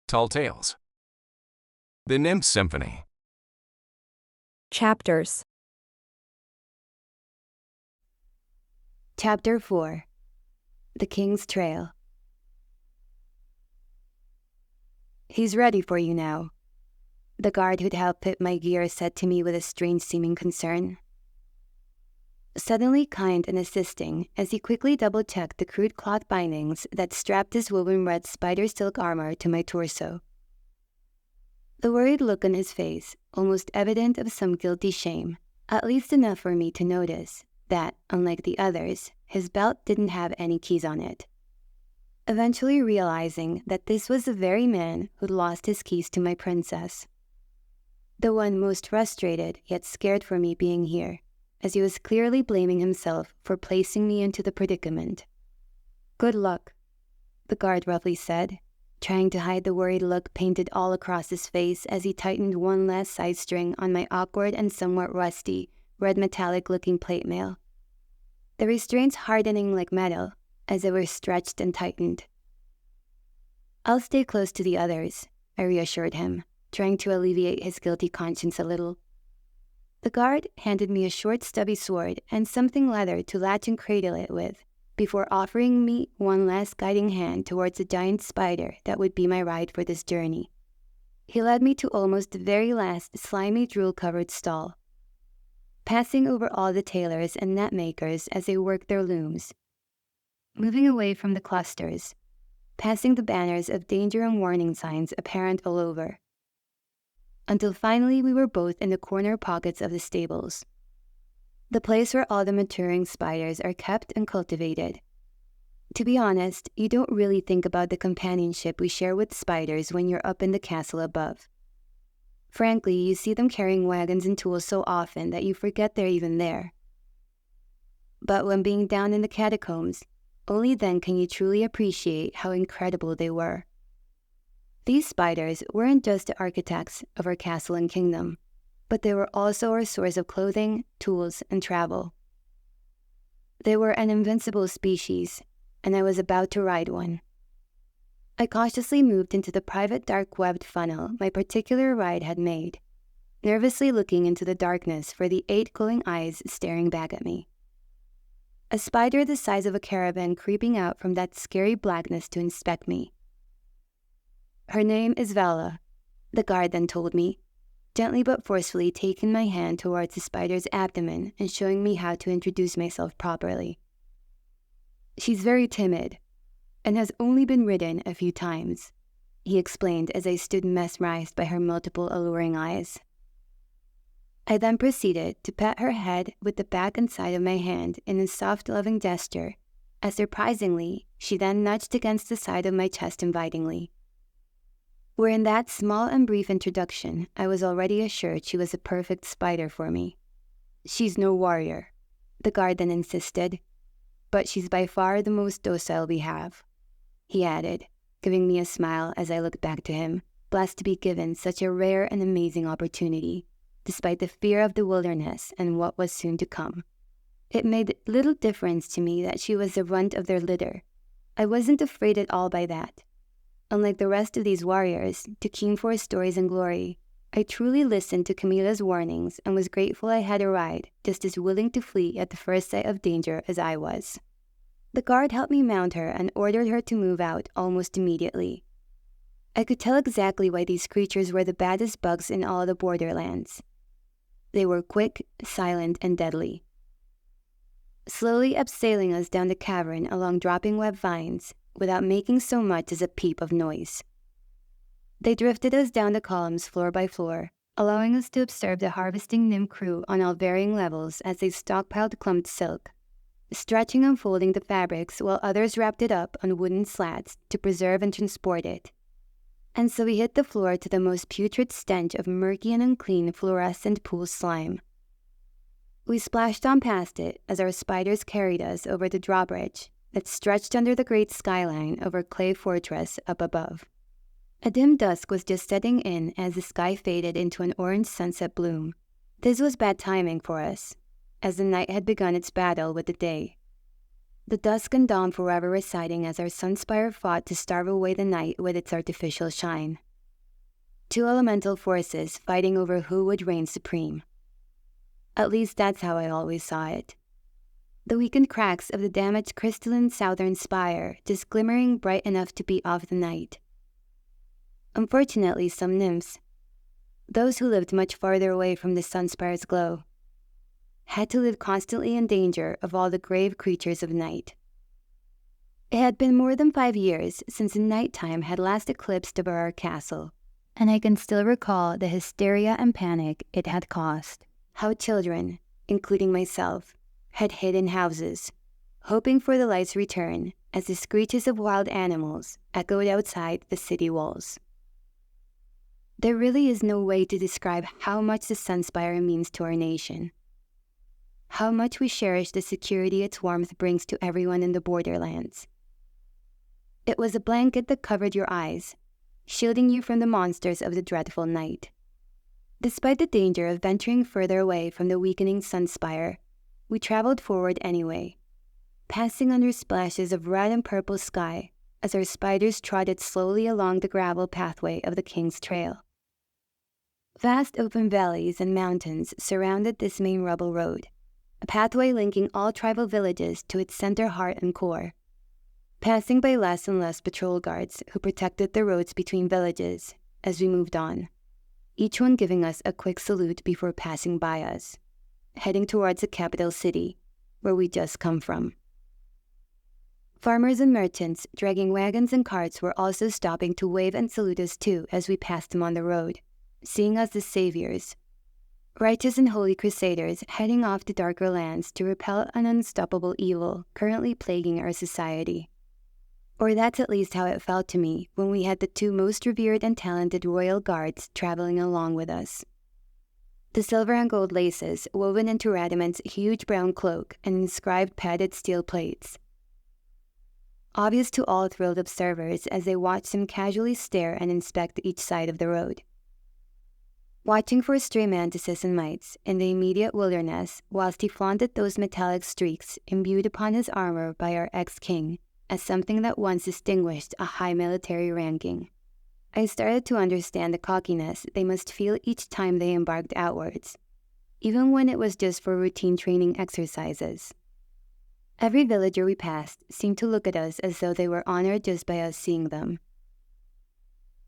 Tall Tales. The Nymph Symphony. Chapters. Chapter 4. The King's Trail. "He's ready for you now," the guard who'd helped put my gear said to me with a strange-seeming concern. Suddenly kind and assisting, as he quickly double-checked the crude cloth bindings that strapped his woven red spider silk armor to my torso. The worried look on his face, almost evident of some guilty shame, at least enough for me to notice that, unlike the others, his belt didn't have any keys on it. Eventually realizing that this was the very man who'd lost his keys to my princess. The one most frustrated yet scared for me being here, as he was clearly blaming himself for placing me into the predicament. "Good luck," the guard roughly said, trying to hide the worried look painted all across his face as he tightened one last side string on my awkward and somewhat rusty, red metallic-looking plate mail. The restraints hardening like metal as they were stretched and tightened. "I'll stay close to the others," I reassured him, trying to alleviate his guilty conscience a little. The guard handed me a short stubby sword and something leather to latch and cradle it with, before offering me one last guiding hand towards the giant spider that would be my ride for this journey. He led me to almost the very last slimy drool-covered stall, passing over all the tailors and net makers as they worked their looms, moving away from the clusters, passing the banners of danger and warning signs apparent all over, until finally we were both in the corner pockets of the stables, the place where all the maturing spiders are kept and cultivated. To be honest, you don't really think about the companionship we share with spiders when you're up in the castle above. Frankly, you see them carrying wagons and tools so often that you forget they're even there. But when being down in the catacombs, only then can you truly appreciate how incredible they were. These spiders weren't just the architects of our castle and kingdom, but they were also our source of clothing, tools, and travel. They were an invincible species, and I was about to ride one. I cautiously moved into the private dark-webbed funnel my particular ride had made, nervously looking into the darkness for the 8 glowing eyes staring back at me. A spider the size of a caravan creeping out from that scary blackness to inspect me. "Her name is Vala," the guard then told me, gently but forcefully taking my hand towards the spider's abdomen and showing me how to introduce myself properly. "She's very timid, and has only been ridden a few times," he explained as I stood mesmerized by her multiple alluring eyes. I then proceeded to pat her head with the back and side of my hand in a soft, loving gesture, as surprisingly, she then nudged against the side of my chest invitingly. Where in that small and brief introduction, I was already assured she was a perfect spider for me. "She's no warrior," the guard then insisted, "but she's by far the most docile we have," he added, giving me a smile as I looked back to him, blessed to be given such a rare and amazing opportunity, despite the fear of the wilderness and what was soon to come. It made little difference to me that she was the runt of their litter. I wasn't afraid at all by that. Unlike the rest of these warriors, too keen for stories and glory, I truly listened to Camilla's warnings and was grateful I had a ride, just as willing to flee at the first sight of danger as I was. The guard helped me mount her and ordered her to move out almost immediately. I could tell exactly why these creatures were the baddest bugs in all the borderlands. They were quick, silent, and deadly. Slowly abseiling us down the cavern along dropping web vines, without making so much as a peep of noise. They drifted us down the columns floor by floor, allowing us to observe the harvesting nymph crew on all varying levels as they stockpiled clumped silk, stretching and folding the fabrics while others wrapped it up on wooden slats to preserve and transport it. And so we hit the floor to the most putrid stench of murky and unclean fluorescent pool slime. We splashed on past it as our spiders carried us over the drawbridge that stretched under the great skyline of our clay fortress up above. A dim dusk was just setting in as the sky faded into an orange sunset bloom. This was bad timing for us, as the night had begun its battle with the day. the dusk and dawn forever residing as our sunspire fought to starve away the night with its artificial shine. Two elemental forces fighting over who would reign supreme. At least that's how I always saw it. The weakened cracks of the damaged crystalline southern spire just glimmering bright enough to beat off the night. Unfortunately, some nymphs, those who lived much farther away from the sunspire's glow, had to live constantly in danger of all the grave creatures of night. It had been more than 5 years since the nighttime had last eclipsed over our castle, and I can still recall the hysteria and panic it had caused. How children, including myself, had hid in houses, hoping for the light's return as the screeches of wild animals echoed outside the city walls. There really is no way to describe how much the Sunspire means to our nation. How much we cherish the security its warmth brings to everyone in the borderlands. It was a blanket that covered your eyes, shielding you from the monsters of the dreadful night. Despite the danger of venturing further away from the weakening Sunspire, we traveled forward anyway, passing under splashes of red and purple sky as our spiders trotted slowly along the gravel pathway of the King's Trail. Vast open valleys and mountains surrounded this main rubble road, a pathway linking all tribal villages to its center heart and core, passing by less and less patrol guards who protected the roads between villages as we moved on, each one giving us a quick salute before passing by us, heading towards the capital city, where we just come from. Farmers and merchants dragging wagons and carts were also stopping to wave and salute us too as we passed them on the road, seeing us as saviors, righteous and holy crusaders heading off to darker lands to repel an unstoppable evil currently plaguing our society. Or that's at least how it felt to me when we had the two most revered and talented royal guards traveling along with us. The silver and gold laces woven into Radaman's huge brown cloak and inscribed padded steel plates. Obvious to all thrilled observers as they watched him casually stare and inspect each side of the road. Watching for stray mantises and mites in the immediate wilderness whilst he flaunted those metallic streaks imbued upon his armor by our ex-king as something that once distinguished a high military ranking. I started to understand the cockiness they must feel each time they embarked outwards, even when it was just for routine training exercises. Every villager we passed seemed to look at us as though they were honored just by us seeing them,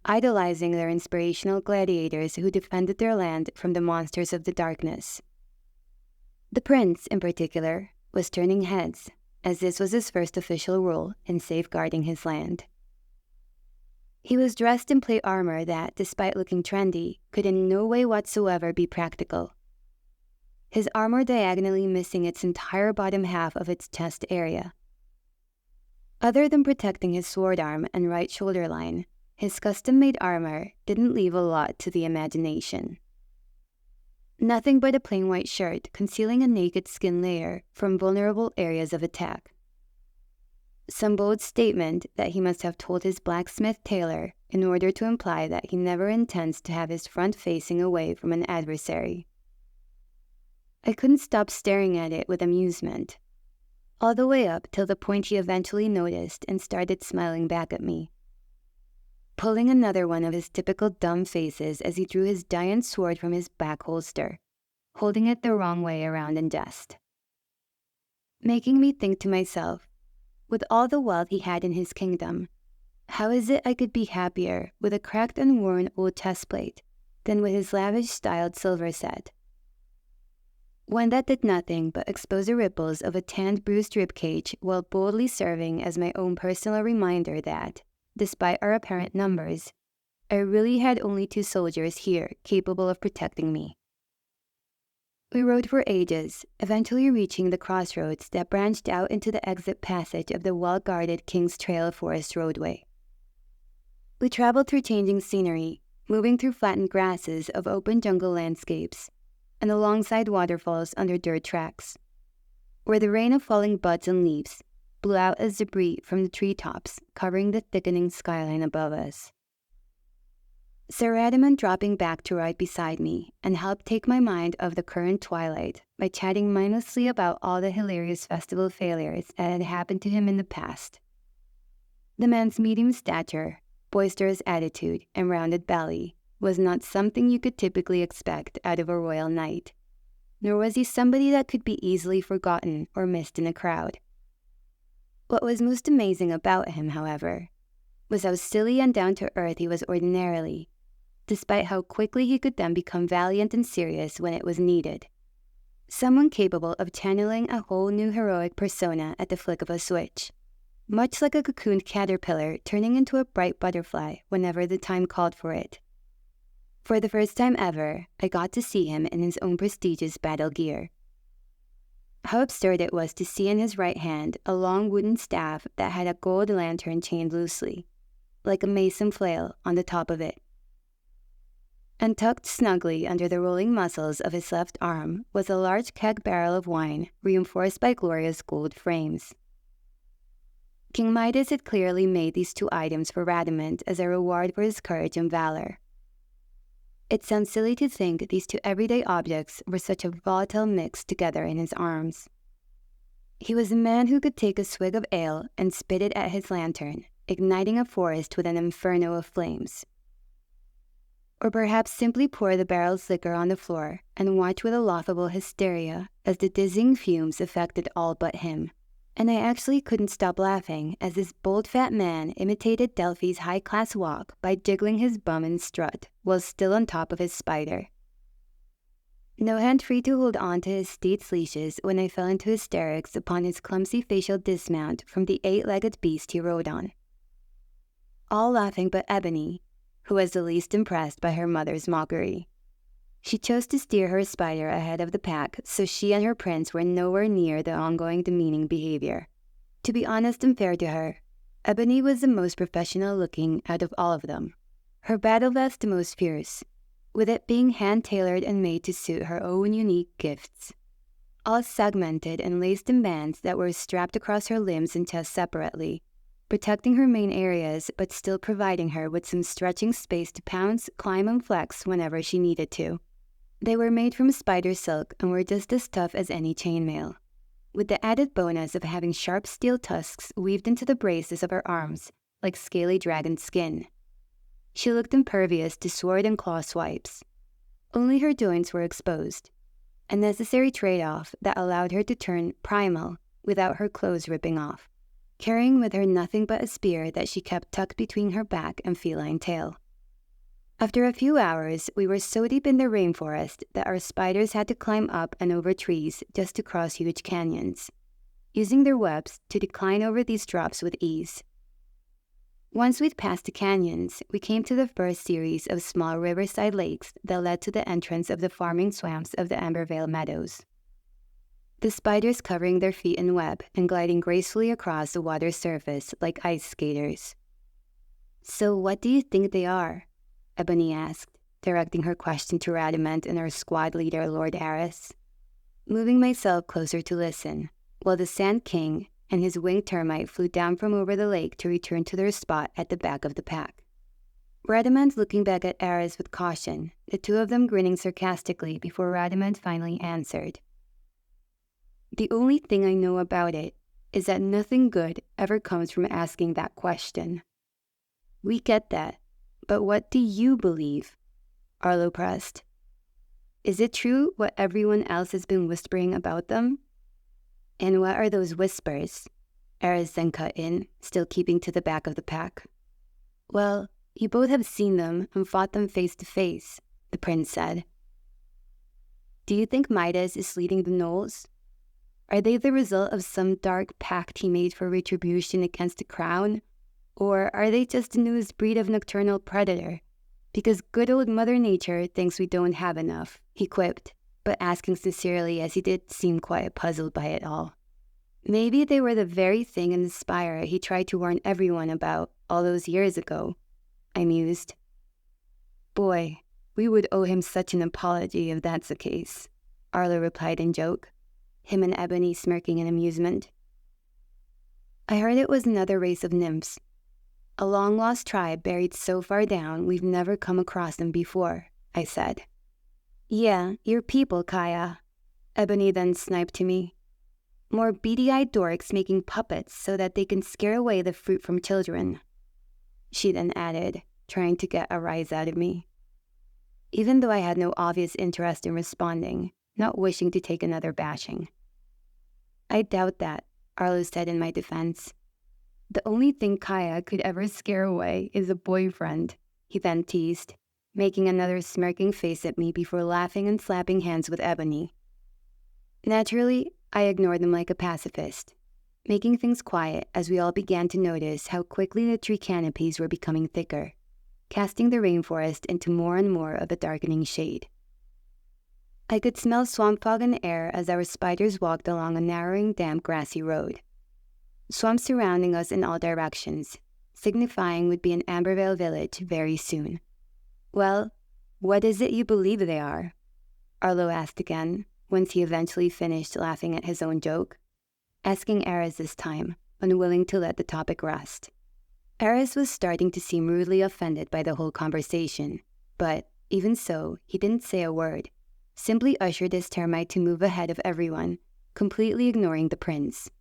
idolizing their inspirational gladiators who defended their land from the monsters of the darkness. The prince, in particular, was turning heads, as this was his first official role in safeguarding his land. He was dressed in plate armor that, despite looking trendy, could in no way whatsoever be practical. His armor diagonally missing its entire bottom half of its chest area. Other than protecting his sword arm and right shoulder line, his custom-made armor didn't leave a lot to the imagination. Nothing but a plain white shirt concealing a naked skin layer from vulnerable areas of attack. Some bold statement that he must have told his blacksmith tailor in order to imply that he never intends to have his front facing away from an adversary. I couldn't stop staring at it with amusement, all the way up till the point he eventually noticed and started smiling back at me, pulling another one of his typical dumb faces as he drew his giant sword from his back holster, holding it the wrong way around in jest. Making me think to myself, with all the wealth he had in his kingdom, how is it I could be happier with a cracked and worn old chest plate than with his lavish-styled silver set? One that did nothing but expose the ripples of a tanned, bruised ribcage while boldly serving as my own personal reminder that, despite our apparent numbers, I really had only 2 soldiers here capable of protecting me. We rode for ages, eventually reaching the crossroads that branched out into the exit passage of the well-guarded King's Trail forest roadway. We traveled through changing scenery, moving through flattened grasses of open jungle landscapes, and alongside waterfalls under dirt tracks, where the rain of falling buds and leaves blew out as debris from the treetops covering the thickening skyline above us. Sir Radamant dropping back to right beside me and helped take my mind off the current twilight by chatting mindlessly about all the hilarious festival failures that had happened to him in the past. The man's medium stature, boisterous attitude, and rounded belly was not something you could typically expect out of a royal knight, nor was he somebody that could be easily forgotten or missed in a crowd. What was most amazing about him, however, was how silly and down-to-earth he was ordinarily, despite how quickly he could then become valiant and serious when it was needed. Someone capable of channeling a whole new heroic persona at the flick of a switch, much like a cocooned caterpillar turning into a bright butterfly whenever the time called for it. For the first time ever, I got to see him in his own prestigious battle gear. How absurd it was to see in his right hand a long wooden staff that had a gold lantern chained loosely, like a mason flail, on the top of it. And tucked snugly under the rolling muscles of his left arm was a large keg barrel of wine reinforced by glorious gold frames. King Midas had clearly made these two items for Radamant as a reward for his courage and valor. It sounds silly to think these two everyday objects were such a volatile mix together in his arms. He was a man who could take a swig of ale and spit it at his lantern, igniting a forest with an inferno of flames. Or perhaps simply pour the barrel's liquor on the floor and watch with a laughable hysteria as the dizzying fumes affected all but him. And I actually couldn't stop laughing as this bold fat man imitated Delphi's high-class walk by jiggling his bum and strut while still on top of his spider. No hand free to hold on to his steed's leashes when I fell into hysterics upon his clumsy facial dismount from the 8-legged beast he rode on. All laughing but Ebony, who was the least impressed by her mother's mockery. She chose to steer her spider ahead of the pack, so she and her prince were nowhere near the ongoing demeaning behavior. To be honest and fair to her, Ebony was the most professional-looking out of all of them. Her battle vest the most fierce, with it being hand-tailored and made to suit her own unique gifts. All segmented and laced in bands that were strapped across her limbs and chest separately, protecting her main areas but still providing her with some stretching space to pounce, climb, and flex whenever she needed to. They were made from spider silk and were just as tough as any chainmail, with the added bonus of having sharp steel tusks weaved into the braces of her arms like scaly dragon skin. She looked impervious to sword and claw swipes. Only her joints were exposed, a necessary trade-off that allowed her to turn primal without her clothes ripping off, carrying with her nothing but a spear that she kept tucked between her back and feline tail. After a few hours, we were so deep in the rainforest that our spiders had to climb up and over trees just to cross huge canyons, using their webs to decline over these drops with ease. Once we'd passed the canyons, we came to the first series of small riverside lakes that led to the entrance of the farming swamps of the Ambervale Meadows. The spiders covering their feet in web and gliding gracefully across the water's surface like ice skaters. "So what do you think they are?" Ebony asked, directing her question to Radamant and our squad leader, Lord Aris. Moving myself closer to listen, while the Sand King and his winged termite flew down from over the lake to return to their spot at the back of the pack. Radamant looking back at Aris with caution, the two of them grinning sarcastically before Radamant finally answered. "The only thing I know about it is that nothing good ever comes from asking that question." "We get that, but what do you believe?" Arlo pressed. "Is it true what everyone else has been whispering about them?" "And what are those whispers?" Aris then cut in, still keeping to the back of the pack. "Well, you both have seen them and fought them face to face," the prince said. "Do you think Midas is leading the gnolls? Are they the result of some dark pact he made for retribution against the crown? Or are they just the newest breed of nocturnal predator? Because good old Mother Nature thinks we don't have enough," he quipped, but asking sincerely as he did seem quite puzzled by it all. "Maybe they were the very thing in the spire he tried to warn everyone about all those years ago," I mused. "Boy, we would owe him such an apology if that's the case," Arlo replied in joke, him and Ebony smirking in amusement. "I heard it was another race of nymphs. A long-lost tribe buried so far down we've never come across them before, I said. Yeah, your people, Kaya, Ebony then sniped to me. More beady-eyed dorks making puppets so that they can scare away the fruit from children. She then added, trying to get a rise out of me. Even though I had no obvious interest in responding, not wishing to take another bashing. I doubt that, Arlo said in my defense. The only thing Kaya could ever scare away is a boyfriend, he then teased, making another smirking face at me before laughing and slapping hands with Ebony. Naturally, I ignored them like a pacifist, making things quiet as we all began to notice how quickly the tree canopies were becoming thicker, casting the rainforest into more and more of a darkening shade. I could smell swamp fog in the air as our spiders walked along a narrowing, damp, grassy road. Swamp surrounding us in all directions, signifying we'd be in Ambervale Village very soon. Well, what is it you believe they are? Arlo asked again, once he eventually finished laughing at his own joke, asking Ares this time, unwilling to let the topic rest. Ares was starting to seem rudely offended by the whole conversation, but, even so, he didn't say a word, simply ushered his termite to move ahead of everyone, completely ignoring the prince.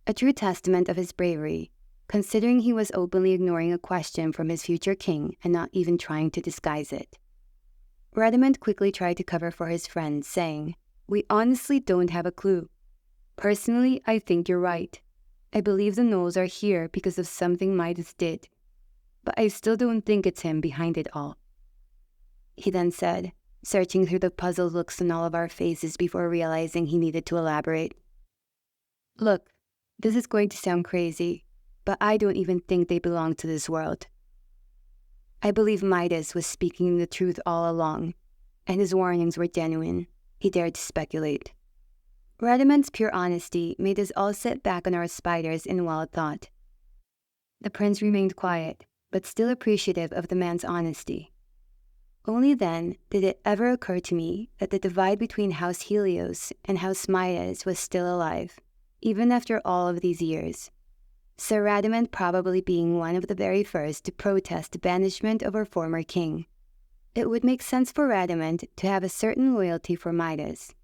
A true testament of his bravery, considering he was openly ignoring a question from his future king and not even trying to disguise it. Radamant quickly tried to cover for his friend, saying, "We honestly don't have a clue. Personally, I think you're right. I believe the gnolls are here because of something Midas did, but I still don't think it's him behind it all," he then said, searching through the puzzled looks on all of our faces before realizing he needed to elaborate. "Look, this is going to sound crazy, but I don't even think they belong to this world. I believe Midas was speaking the truth all along, and his warnings were genuine," he dared to speculate. Radamant's pure honesty made us all sit back on our spiders in wild thought. The prince remained quiet, but still appreciative of the man's honesty. Only then did it ever occur to me that the divide between House Helios and House Midas was still alive, even after all of these years. Sir Radamant probably being one of the very first to protest the banishment of our former king. It would make sense for Radamant to have a certain loyalty for Midas,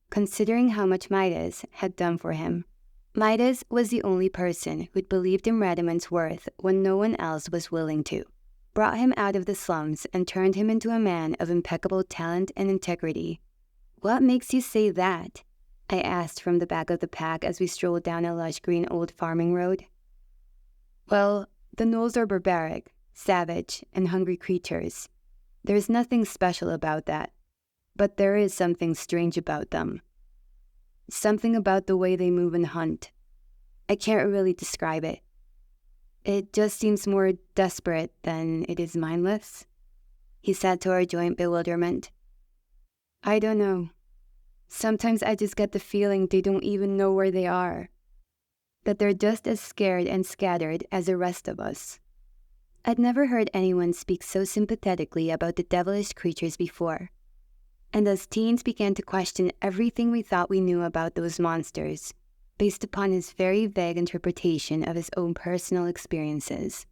considering how much Midas had done for him. Midas was the only person who'd believed in Radamant's worth when no one else was willing to, brought him out of the slums and turned him into a man of impeccable talent and integrity. "What makes you say that?" I asked from the back of the pack as we strolled down a lush green old farming road. "Well, the gnolls are barbaric, savage, and hungry creatures. There's nothing special about that, but there is something strange about them. Something about the way they move and hunt. I can't really describe it. It just seems more desperate than it is mindless," he said to our joint bewilderment. "I don't know. Sometimes I just get the feeling they don't even know where they are. That they're just as scared and scattered as the rest of us." I'd never heard anyone speak so sympathetically about the devilish creatures before, and as teens began to question everything we thought we knew about those monsters, based upon his very vague interpretation of his own personal experiences.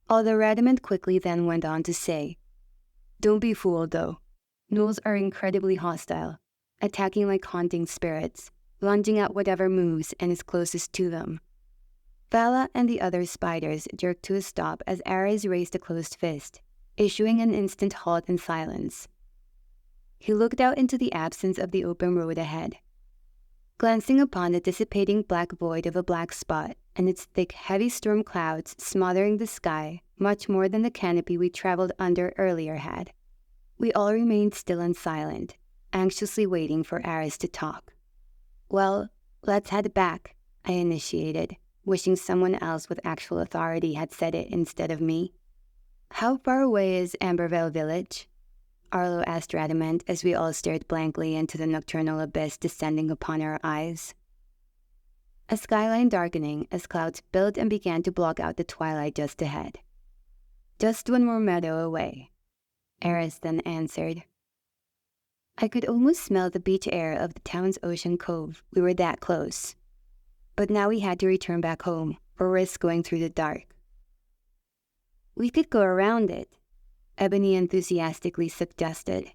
Although Radamant quickly then went on to say, "Don't be fooled though. Gnolls are incredibly hostile, attacking like haunting spirits, lunging at whatever moves and is closest to them." Vala and the other spiders jerked to a stop as Ares raised a closed fist, issuing an instant halt and silence. He looked out into the absence of the open road ahead. Glancing upon the dissipating black void of a black spot and its thick, heavy storm clouds smothering the sky much more than the canopy we traveled under earlier had, we all remained still and silent, anxiously waiting for Ares to talk. "Well, let's head back," I initiated, wishing someone else with actual authority had said it instead of me. "How far away is Ambervale Village?" Arlo asked Radamant as we all stared blankly into the nocturnal abyss descending upon our eyes. A skyline darkening as clouds built and began to block out the twilight just ahead. "Just one more meadow away," Ares then answered. I could almost smell the beach air of the town's ocean cove. We were that close. But now we had to return back home, or risk going through the dark. We could go around it, Ebony enthusiastically suggested.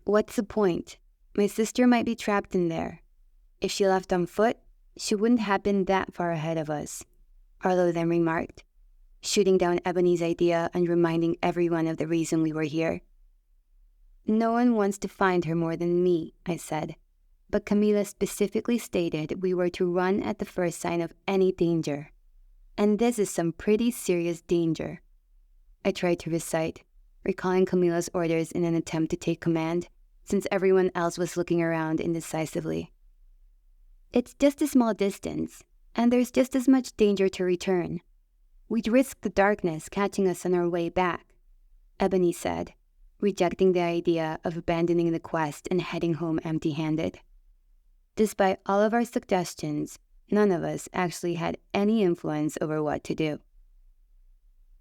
What's the point? My sister might be trapped in there. If she left on foot, she wouldn't have been that far ahead of us, Arlo then remarked, shooting down Ebony's idea and reminding everyone of the reason we were here. No one wants to find her more than me, I said, but Camila specifically stated we were to run at the first sign of any danger. And this is some pretty serious danger. I tried to recite, recalling Camila's orders in an attempt to take command, since everyone else was looking around indecisively. It's just a small distance, and there's just as much danger to return. We'd risk the darkness catching us on our way back, Ebony said, rejecting the idea of abandoning the quest and heading home empty-handed. Despite all of our suggestions, none of us actually had any influence over what to do.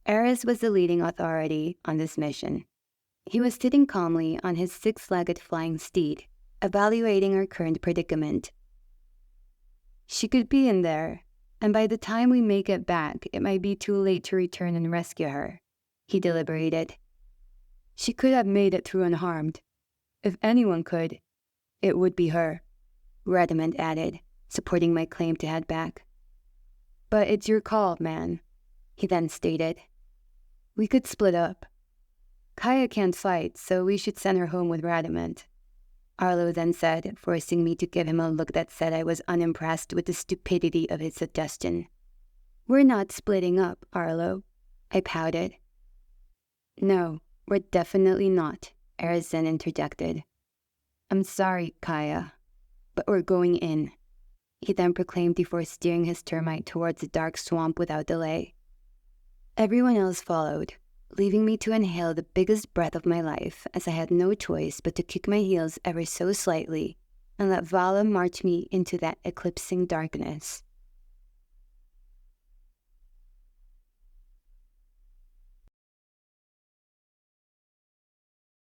Eris was the leading authority on this mission. He was sitting calmly on his six-legged flying steed, evaluating our current predicament. She could be in there, and by the time we make it back, it might be too late to return and rescue her, he deliberated. She could have made it through unharmed. If anyone could, it would be her, Redmond added, supporting my claim to head back. But it's your call, man, he then stated. We could split up. Kaya can't fight, so we should send her home with Radamant, Arlo then said, forcing me to give him a look that said I was unimpressed with the stupidity of his suggestion. We're not splitting up, Arlo, I pouted. No, we're definitely not, Eris then interjected. I'm sorry, Kaya, but we're going in, he then proclaimed before steering his termite towards the dark swamp without delay. Everyone else followed, leaving me to inhale the biggest breath of my life as I had no choice but to kick my heels ever so slightly and let Vala march me into that eclipsing darkness.